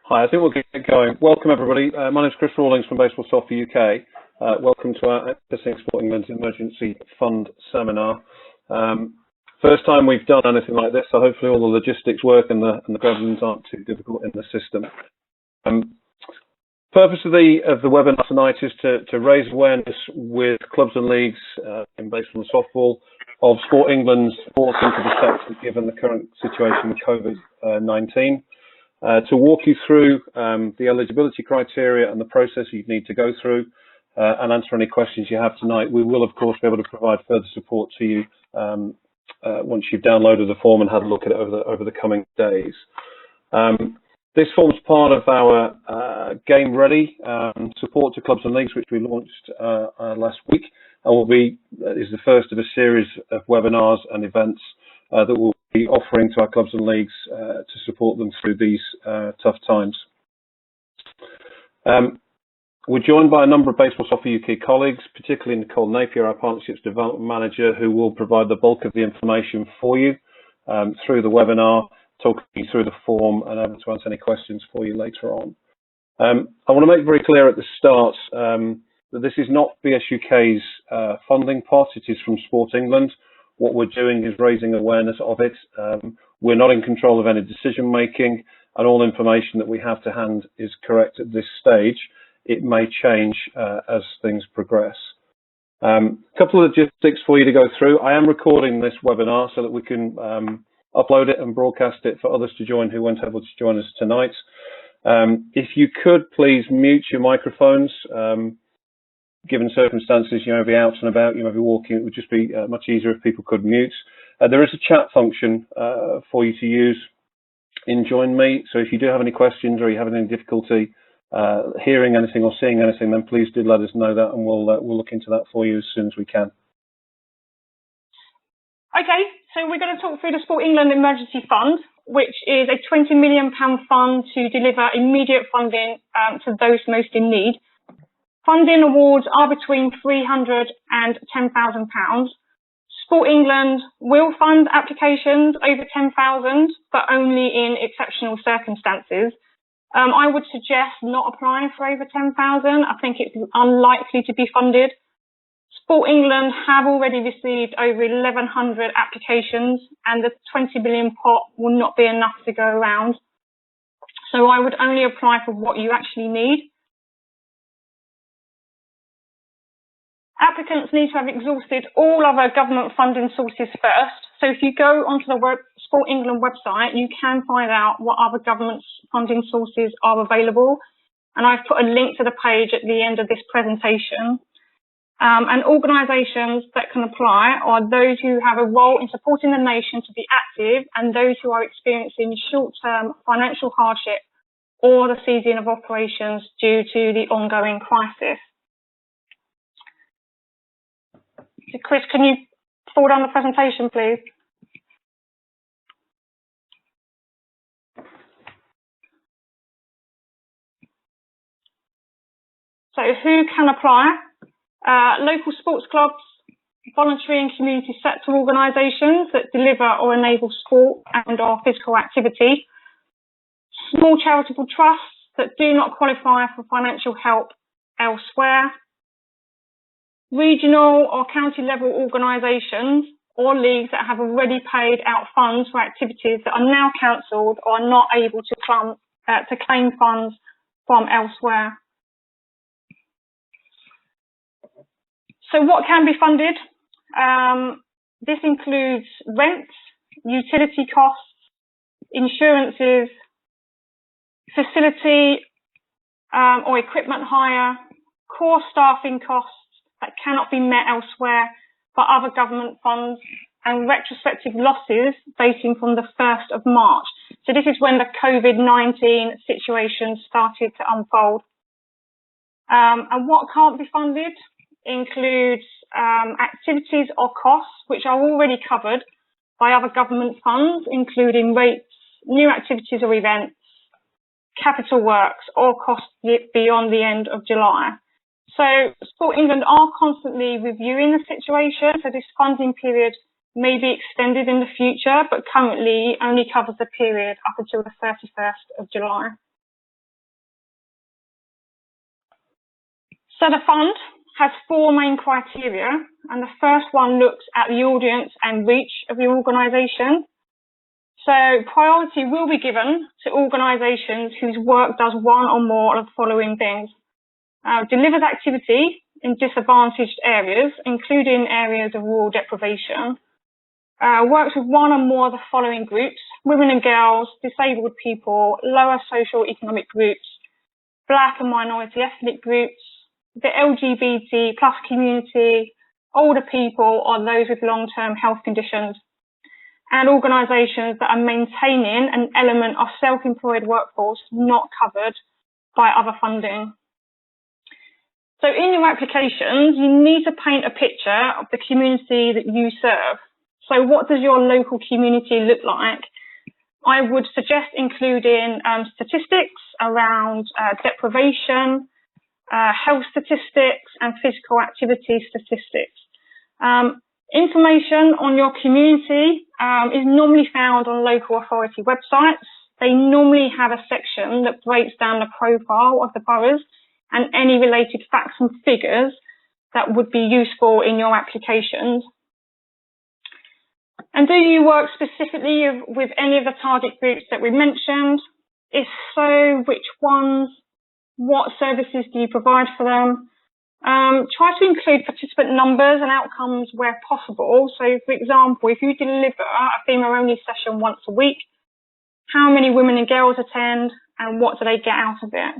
Hi, I think we'll get going. Welcome, everybody. My name is Chris Rawlings from Baseball Software UK. Welcome to our Accessing Sport England's Emergency Fund Seminar. First time we've done anything like this, so hopefully all the logistics work and the governance aren't too difficult in the system. Purpose of the webinar tonight is to raise awareness with clubs and leagues in baseball and softball of Sport England's support into the sector given the current situation with COVID-19. To walk you through the eligibility criteria and the process you'd need to go through and answer any questions you have tonight. We will, of course, be able to provide further support to you once you've downloaded the form and had a look at it over the coming days. This forms part of our Game Ready support to clubs and leagues, which we launched last week, and is the first of a series of webinars and events that we'll be offering to our clubs and leagues to support them through these tough times. We're joined by a number of Baseball Software UK colleagues, particularly Nicole Napier, our Partnerships Development Manager, who will provide the bulk of the information for you through the webinar, talking you through the form and able to answer any questions for you later on. I want to make very clear at the start that this is not BSUK's funding pot, it is from Sport England. What we're doing is raising awareness of it. We're not in control of any decision making, and all information that we have to hand is correct at this stage. It may change as things progress. A couple of logistics for you to go through. I am recording this webinar so that we can upload it and broadcast it for others to join who weren't able to join us tonight. If you could please mute your microphones. Given circumstances, you may be out and about, you may be walking, it would just be much easier if people could mute. There is a chat function for you to use in Join Me, so if you do have any questions or you have any difficulty hearing anything or seeing anything, then please do let us know that, and we'll look into that for you as soon as we can. Okay, so we're going to talk through the Sport England Emergency Fund, which is a £20 million fund to deliver immediate funding to those most in need. Funding awards are between £300 and £10,000. Sport England will fund applications over £10,000, but only in exceptional circumstances. I would suggest not applying for over £10,000. I think it's unlikely to be funded. Sport England have already received over 1,100 applications, and the £20 million pot will not be enough to go around. So I would only apply for what you actually need. Applicants need to have exhausted all other government funding sources first. So if you go onto the Sport England website, you can find out what other government funding sources are available. And I've put a link to the page at the end of this presentation. And organisations that can apply are those who have a role in supporting the nation to be active and those who are experiencing short-term financial hardship or the ceasing of operations due to the ongoing crisis. So Chris, can you forward on the presentation, please? So who can apply? Local sports clubs, voluntary and community sector organisations that deliver or enable sport and or physical activity, small charitable trusts that do not qualify for financial help elsewhere, regional or county level organisations or leagues that have already paid out funds for activities that are now cancelled or are not able to claim funds from elsewhere. So what can be funded? This includes rents, utility costs, insurances, facility or equipment hire, core staffing costs that cannot be met elsewhere by other government funds, and retrospective losses dating from the 1st of March. So this is when the COVID-19 situation started to unfold. And what can't be funded includes activities or costs which are already covered by other government funds, including rates, new activities or events, capital works, or costs beyond the end of July. So Sport England are constantly reviewing the situation, so this funding period may be extended in the future, but currently only covers the period up until the 31st of July. So the fund has 4 main criteria, and the first one looks at the audience and reach of the organisation. So priority will be given to organisations whose work does one or more of the following things. Delivers activity in disadvantaged areas, including areas of rural deprivation. Works with one or more of the following groups: women and girls, disabled people, lower socio-economic groups, Black and minority ethnic groups, the LGBT plus community, older people, or those with long-term health conditions, and organisations that are maintaining an element of self-employed workforce not covered by other funding. So in your applications, you need to paint a picture of the community that you serve. So what does your local community look like? I would suggest including statistics around deprivation, health statistics, and physical activity statistics. Information on your community is normally found on local authority websites. They normally have a section that breaks down the profile of the boroughs and any related facts and figures that would be useful in your applications. And do you work specifically with any of the target groups that we mentioned? If so, which ones? What services do you provide for them? Try to include participant numbers and outcomes where possible. So, for example, if you deliver a female-only session once a week, how many women and girls attend, and what do they get out of it?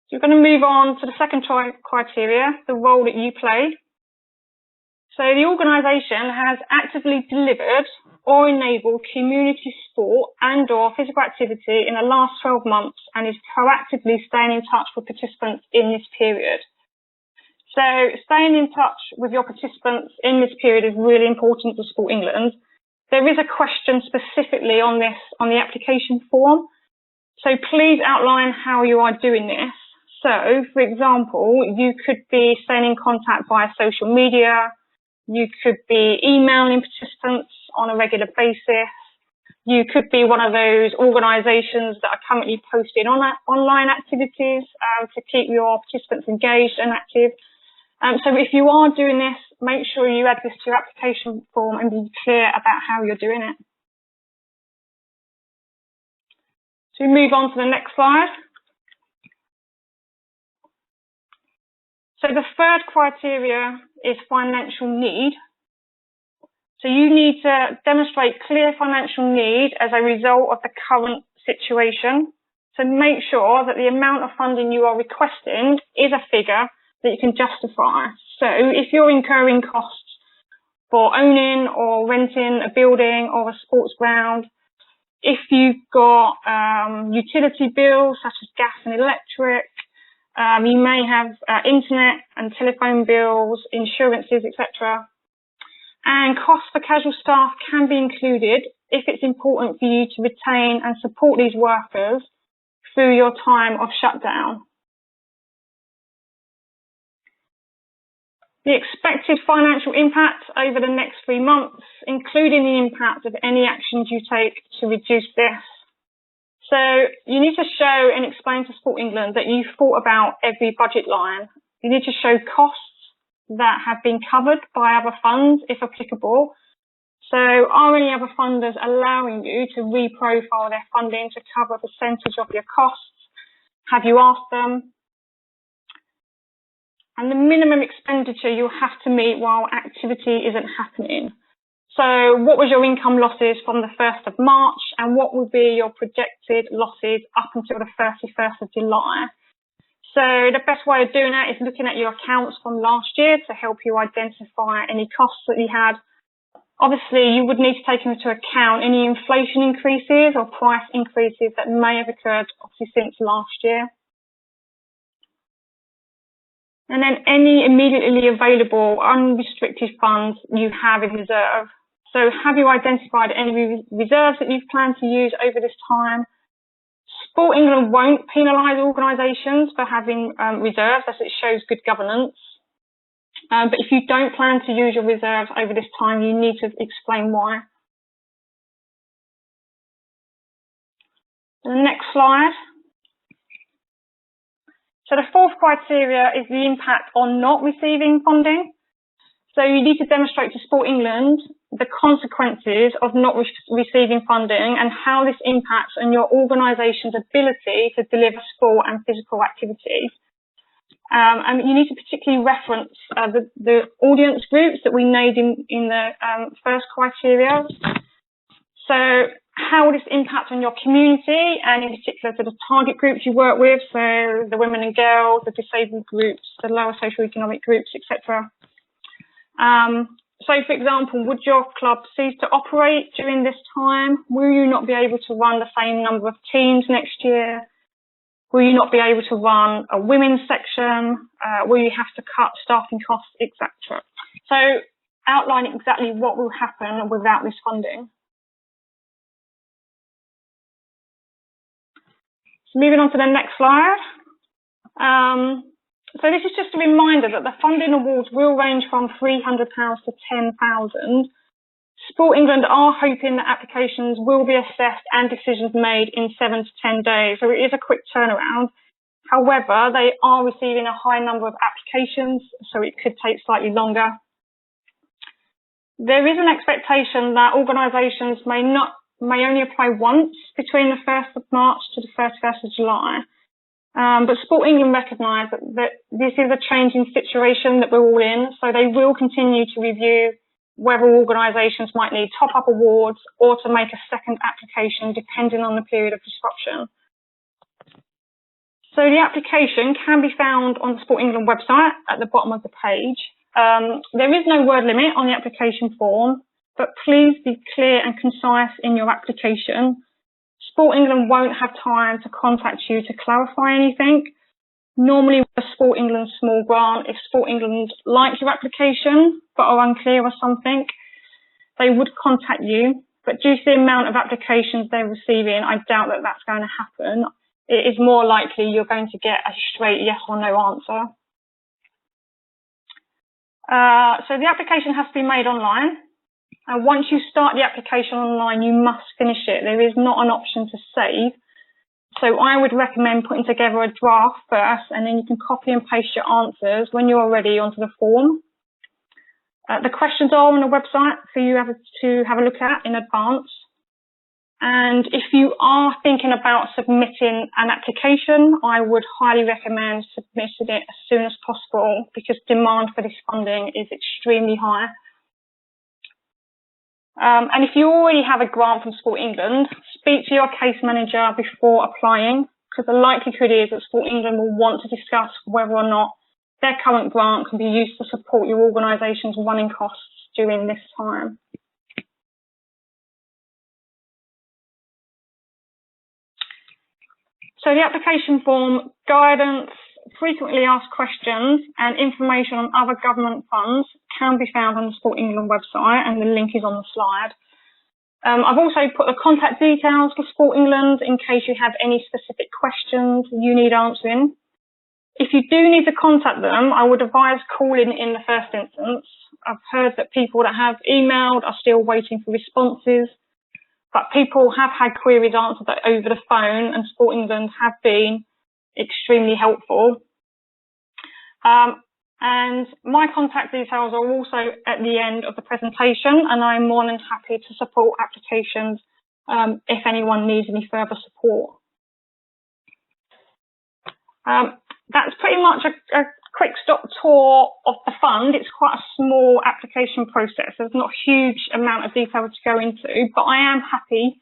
So we're going to move on to the second criteria, the role that you play. So the organisation has actively delivered or enabled community sport and or physical activity in the last 12 months and is proactively staying in touch with participants in this period. So staying in touch with your participants in this period is really important to Sport England. There is a question specifically on this on the application form. So please outline how you are doing this. So, for example, you could be staying in contact via social media. You could be emailing participants on a regular basis. You could be one of those organisations that are currently posting on online activities to keep your participants engaged and active. So if you are doing this, make sure you add this to your application form and be clear about how you're doing it. So we move on to the next slide. So the third criteria is financial need. So you need to demonstrate clear financial need as a result of the current situation. So make sure that the amount of funding you are requesting is a figure that you can justify. So if you're incurring costs for owning or renting a building or a sports ground, if you've got utility bills such as gas and electric, you may have internet and telephone bills, insurances, etc. And costs for casual staff can be included if it's important for you to retain and support these workers through your time of shutdown. The expected financial impact over the next 3 months, including the impact of any actions you take to reduce this. So you need to show and explain to Sport England that you've thought about every budget line. You need to show costs that have been covered by other funds, if applicable. So are any other funders allowing you to reprofile their funding to cover a percentage of your costs? Have you asked them? And the minimum expenditure you'll have to meet while activity isn't happening. So what was your income losses from the 1st of March and what will be your projected losses up until the 31st of July? So the best way of doing that is looking at your accounts from last year to help you identify any costs that you had. Obviously, you would need to take into account any inflation increases or price increases that may have occurred obviously since last year. And then any immediately available unrestricted funds you have in reserve. So have you identified any reserves that you've planned to use over this time? Sport England won't penalise organisations for having reserves as it shows good governance. But if you don't plan to use your reserves over this time, you need to explain why. The next slide. So the fourth criteria is the impact on not receiving funding. So you need to demonstrate to Sport England the consequences of not receiving funding and how this impacts on your organisation's ability to deliver sport and physical activities. And you need to particularly reference the audience groups that we named in the first criteria. So how will this impact on your community and in particular to the target groups you work with, so the women and girls, the disabled groups, the lower socio-economic groups, etc. So, for example, would your club cease to operate during this time? Will you not be able to run the same number of teams next year? Will you not be able to run a women's section? Will you have to cut staffing costs, etc.? So, outlining exactly what will happen without this funding. So, moving on to the next slide. So this is just a reminder that the funding awards will range from £300 to £10,000. Sport England are hoping that applications will be assessed and decisions made in 7 to 10 days, so it is a quick turnaround. However, they are receiving a high number of applications, so it could take slightly longer. There is an expectation that organisations may only apply once between the 1st of March to the 31st of July. But Sport England recognise that this is a changing situation that we're all in, so they will continue to review whether organisations might need top-up awards or to make a second application depending on the period of disruption. So the application can be found on the Sport England website at the bottom of the page. There is no word limit on the application form, but please be clear and concise in your application. Sport England won't have time to contact you to clarify anything. Normally with a Sport England small grant, if Sport England like your application but are unclear or something, they would contact you. But due to the amount of applications they're receiving, I doubt that that's going to happen. It is more likely you're going to get a straight yes or no answer. So the application has to be made online. And once you start the application online, you must finish it. There is not an option to save. So I would recommend putting together a draft first, and then you can copy and paste your answers when you're ready onto the form. The questions are on the website for you to have a look at in advance. And if you are thinking about submitting an application, I would highly recommend submitting it as soon as possible because demand for this funding is extremely high. And if you already have a grant from Sport England, speak to your case manager before applying, because the likelihood is that Sport England will want to discuss whether or not their current grant can be used to support your organisation's running costs during this time. So the application form, guidance, frequently asked questions and information on other government funds can be found on the Sport England website, and the link is on the slide. I've also put the contact details for Sport England in case you have any specific questions you need answering. If you do need to contact them, I would advise calling in the first instance. I've heard that people that have emailed are still waiting for responses, but people have had queries answered over the phone, and Sport England have been extremely helpful. And my contact details are also at the end of the presentation, and I'm more than happy to support applications if anyone needs any further support. That's pretty much a quick stop tour of the fund. It's quite a small application process. There's not a huge amount of detail to go into, but I am happy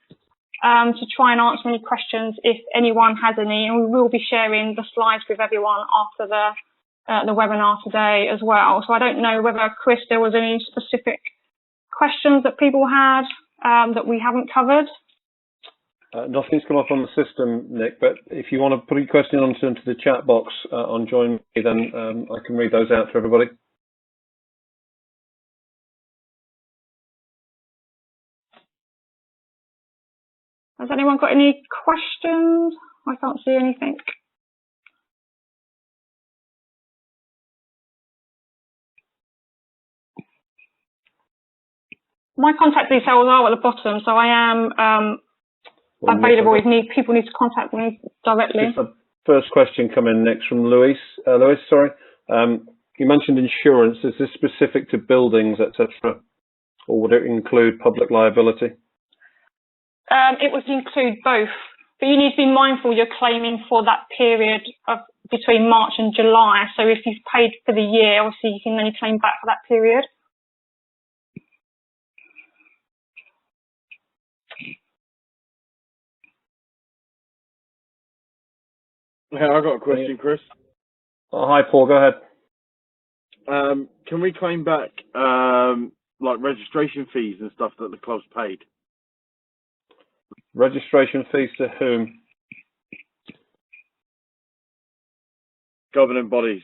to try and answer any questions if anyone has any, and we will be sharing the slides with everyone after the webinar today as well. So I don't know whether, Chris, there was any specific questions that people had that we haven't covered. Nothing's come up on the system, Nick, but if you want to put your question into the chat box on Join Me, then I can read those out to everybody. Has anyone got any questions? I can't see anything. My contact details are at the bottom, so I am available if people need to contact me directly. First question coming next from Louis. Louis, sorry. You mentioned insurance. Is this specific to buildings, etc., or would it include public liability? It would include both, but you need to be mindful you're claiming for that period of between March and July. So if you've paid for the year, obviously you can only claim back for that period. Hey, I've got a question, Chris. Oh, hi, Paul. Go ahead. Can we claim back like registration fees and stuff that the club's paid? Registration fees to whom? Governing bodies.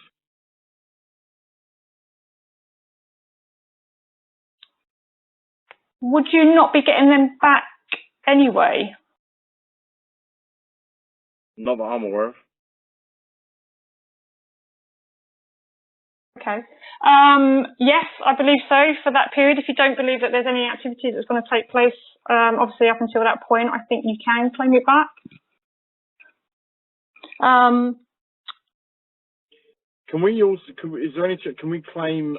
Would you not be getting them back anyway? Not that I'm aware of. Okay. Yes, I believe so for that period. If you don't believe that there's any activity that's going to take place, obviously up until that point, I think you can claim it back. Can we also? Is there any? Can we claim?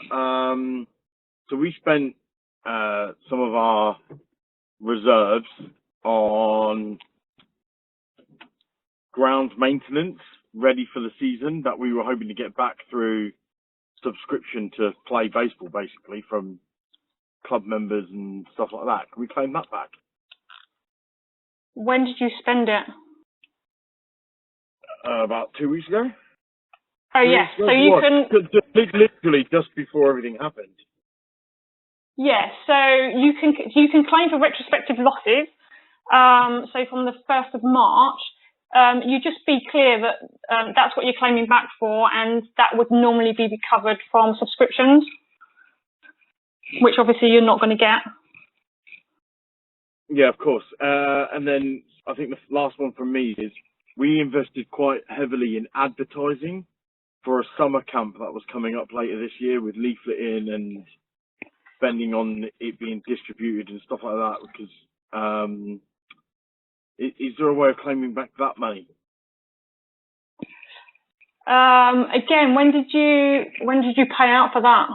So we spent some of our reserves on ground maintenance ready for the season that we were hoping to get back through subscription to play baseball, basically, from club members and stuff like that. Can we claim that back? When did you spend it? About 2 weeks ago. Oh, yes. So you can... Literally just before everything happened. Yes. So you can claim for retrospective losses. So from the 1st of March, you just be clear that that's what you're claiming back for, and that would normally be recovered from subscriptions, which obviously you're not going to get. Yeah, of course. And then I think the last one from me is we invested quite heavily in advertising for a summer camp that was coming up later this year with leafleting and spending on it being distributed and stuff like that, because is there a way of claiming back that money? Again, when did you pay out for that?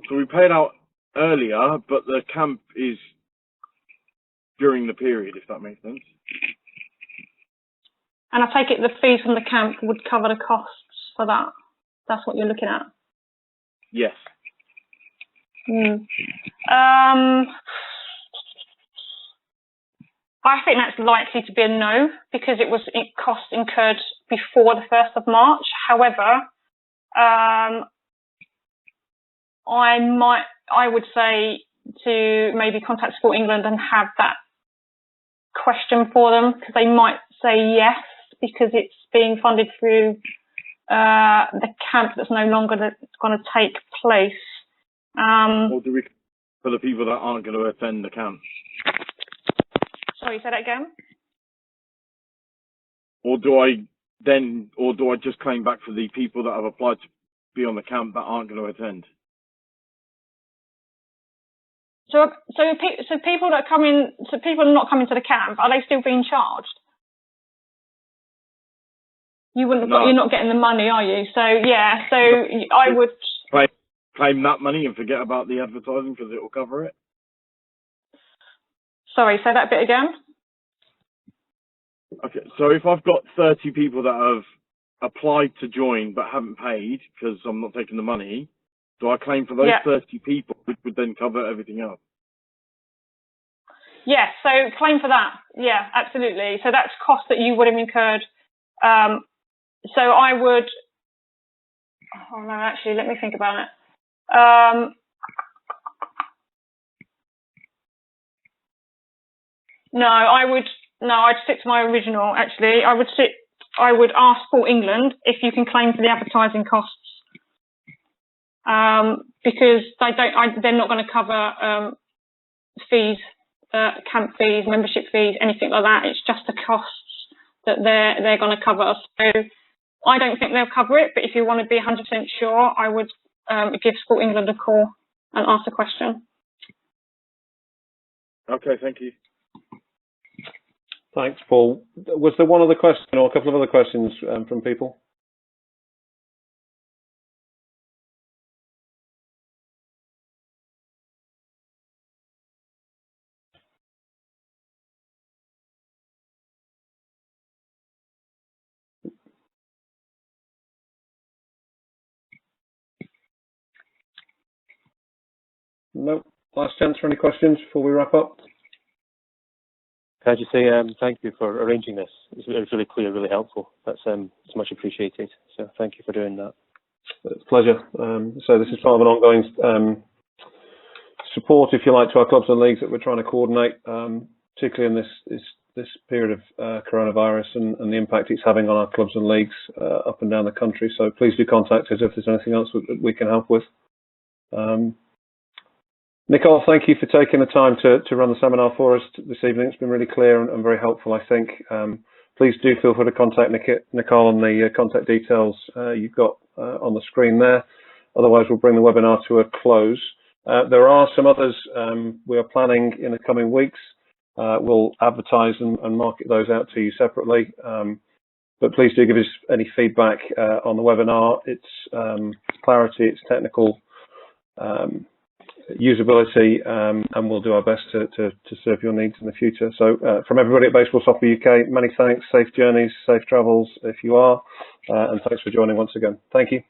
So we paid out earlier, but the camp is during the period, if that makes sense. And I take it the fees from the camp would cover the costs for that. That's what you're looking at? Yes. I think that's likely to be a no, because it was cost incurred before the 1st of March. However, I would say to maybe contact Sport England and have that question for them, because they might say yes, because it's being funded through the camp that's no longer going to take place. Or do we, for the people that aren't going to attend the camp? Sorry, say that again? Or do I just claim back for the people that have applied to be on the camp that aren't going to attend? So people that come in, so people are not coming to the camp, are they still being charged? You wouldn't. No. You're not getting the money, are you? So yeah. So I would claim that money and forget about the advertising because it will cover it. Sorry, say that bit again. Okay, so if I've got 30 people that have applied to join but haven't paid because I'm not taking the money, do I claim for those 30 people, which would then cover everything else? Yes, so claim for that. Yeah, absolutely. So that's cost that you would have incurred. So I would. Oh no, actually, let me think about it. I'd stick to my original, actually. I would ask Sport England if you can claim for the advertising costs. Because they're not going to cover fees, camp fees, membership fees, anything like that. It's just the costs that they're going to cover. So I don't think they'll cover it, but if you want to be 100% sure, I would give Sport England a call and ask a question. Okay, thank you. Thanks, Paul. Was there one other question or a couple of other questions from people? No. Last chance for any questions before we wrap up. Can I just say thank you for arranging this? It was really clear, really helpful. That's it's much appreciated. So thank you for doing that. It's a pleasure. So this is part of an ongoing support, if you like, to our clubs and leagues that we're trying to coordinate, particularly in this period of coronavirus and the impact it's having on our clubs and leagues up and down the country. So please do contact us if there's anything else that we can help with. Nicole, thank you for taking the time to run the seminar for us this evening. It's been really clear and very helpful, I think. Please do feel free to contact Nicole on the contact details you've got on the screen there. Otherwise, we'll bring the webinar to a close. There are some others we are planning in the coming weeks. We'll advertise and market those out to you separately. But please do give us any feedback on the webinar, its clarity, its technical usability, and we'll do our best to serve your needs in the future. So from everybody at Baseball Soccer UK, many thanks, safe journeys, safe travels if you are, and thanks for joining once again. Thank you.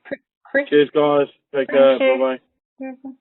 Cheers, guys. Take care. Bye-bye.